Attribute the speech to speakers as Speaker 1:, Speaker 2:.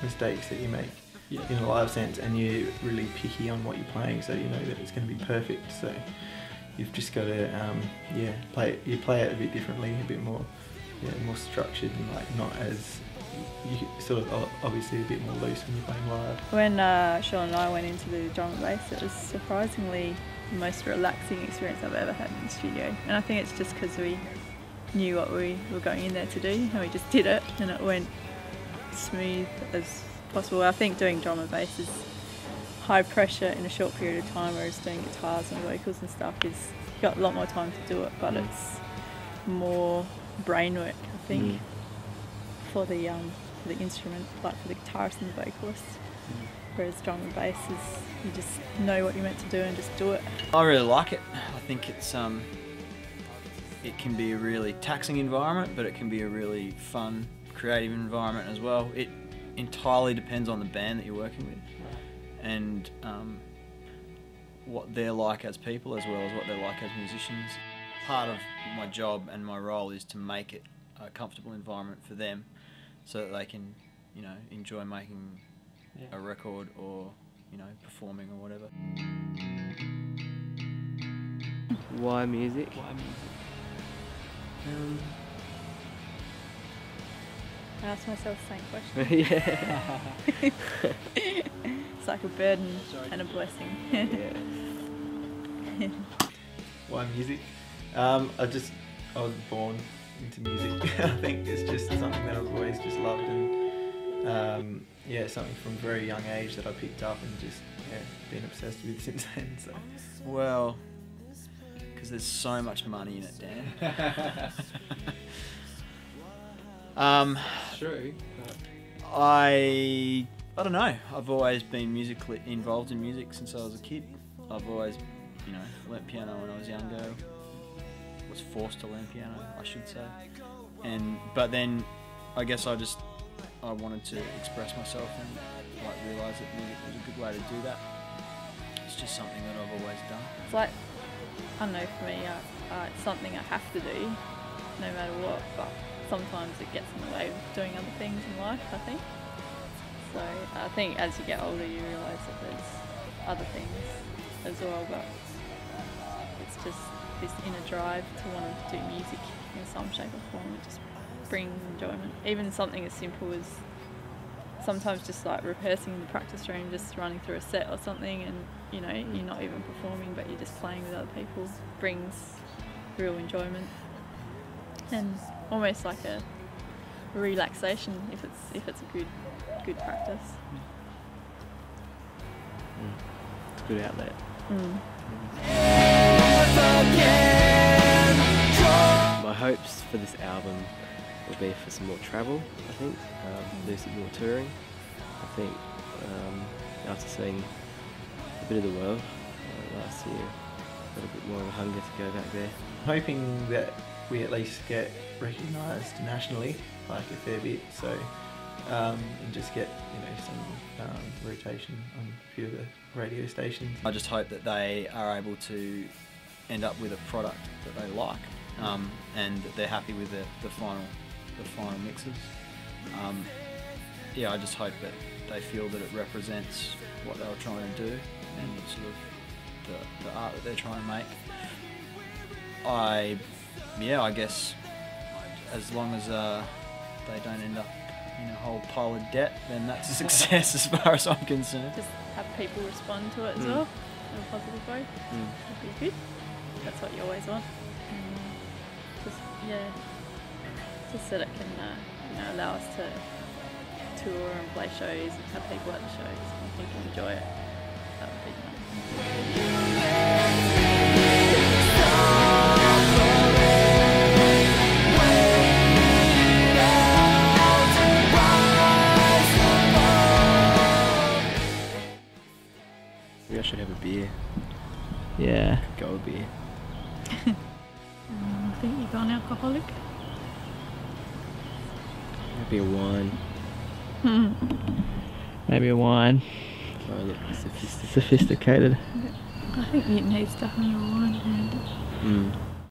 Speaker 1: mistakes that you make
Speaker 2: Yeah.
Speaker 1: in a live sense, and you're really picky on what you're playing, so you know that it's going to be perfect. So you've just got to play it a bit differently, a bit more more structured, and like not as you sort of obviously a bit more loose when you're playing live.
Speaker 3: When Sean and I went into the drum and bass, it was surprisingly the most relaxing experience I've ever had in the studio, and I think it's just because we knew what we were going in there to do, and we just did it, and it went smooth as possible. I think doing drum and bass is high pressure in a short period of time, whereas doing guitars and vocals and stuff is you've got a lot more time to do it, but it's more brain work, I think, for the instrument, like for the guitarist and the vocalist. Whereas drum and bass is you just know what you're meant to do and just do it.
Speaker 2: I really like it. I think it's it can be a really taxing environment, but it can be a really fun, creative environment as well. It entirely depends on the band that you're working with, and what they're like as people as well as what they're like as musicians. Part of my job and my role is to make it a comfortable environment for them, so that they can, you know, enjoy making a record or, you know, performing or whatever.
Speaker 4: Why music?
Speaker 2: Why music?
Speaker 3: I ask myself the same question.
Speaker 4: Yeah.
Speaker 3: It's like a burden and a blessing.
Speaker 1: Why music? I was born into music. I think it's just something that I've always just loved, and something from a very young age that I picked up and just been obsessed with since then. So.
Speaker 2: Well, because there's so much money in it, Dan.
Speaker 4: True.
Speaker 2: I don't know. I've always been musically involved in music since I was a kid. I've always, you know, learnt piano when I was younger. Was forced to learn piano, I should say. But then, I guess I wanted to express myself and like realise that music was a good way to do that. It's just something that I've always done.
Speaker 3: It's like, I don't know, for me, it's something I have to do, no matter what, but sometimes it gets in the way of doing other things in life, I think. So I think as you get older you realise that there's other things as well, but it's just this inner drive to want to do music in some shape or form. It just brings enjoyment. Even something as simple as sometimes just like rehearsing in the practice room, just running through a set or something, and you know, you're not even performing but you're just playing with other people, brings real enjoyment and almost like a relaxation if it's a good practice.
Speaker 4: It's a good outlet. My hopes for this album will be for some more travel, I think, do some more touring. I think after seeing a bit of the world last year, got a bit more of a hunger to go back there.
Speaker 1: Hoping that we at least get recognised nationally, like a fair bit, so and just get, you know, some rotation on a few of the radio stations.
Speaker 2: I just hope that they are able to end up with a product that they like, and that they're happy with the final mixes. I just hope that they feel that it represents what they were trying to do and sort of the art that they're trying to make. I guess as long as they don't end up in a whole pile of debt, then that's a success as far as I'm concerned.
Speaker 3: Just have people respond to it as well in a positive way. That'd be good. That's what you always want. Just that it can allow us to tour and play shows and have people at the shows and people enjoy it. That would be nice.
Speaker 4: Maybe I should have a beer.
Speaker 2: Yeah.
Speaker 4: Go a beer.
Speaker 3: I think you've gone alcoholic.
Speaker 4: Maybe a wine.
Speaker 2: Maybe a wine.
Speaker 4: Oh, look, sophisticated.
Speaker 3: I think Newtonheath's definitely a wine.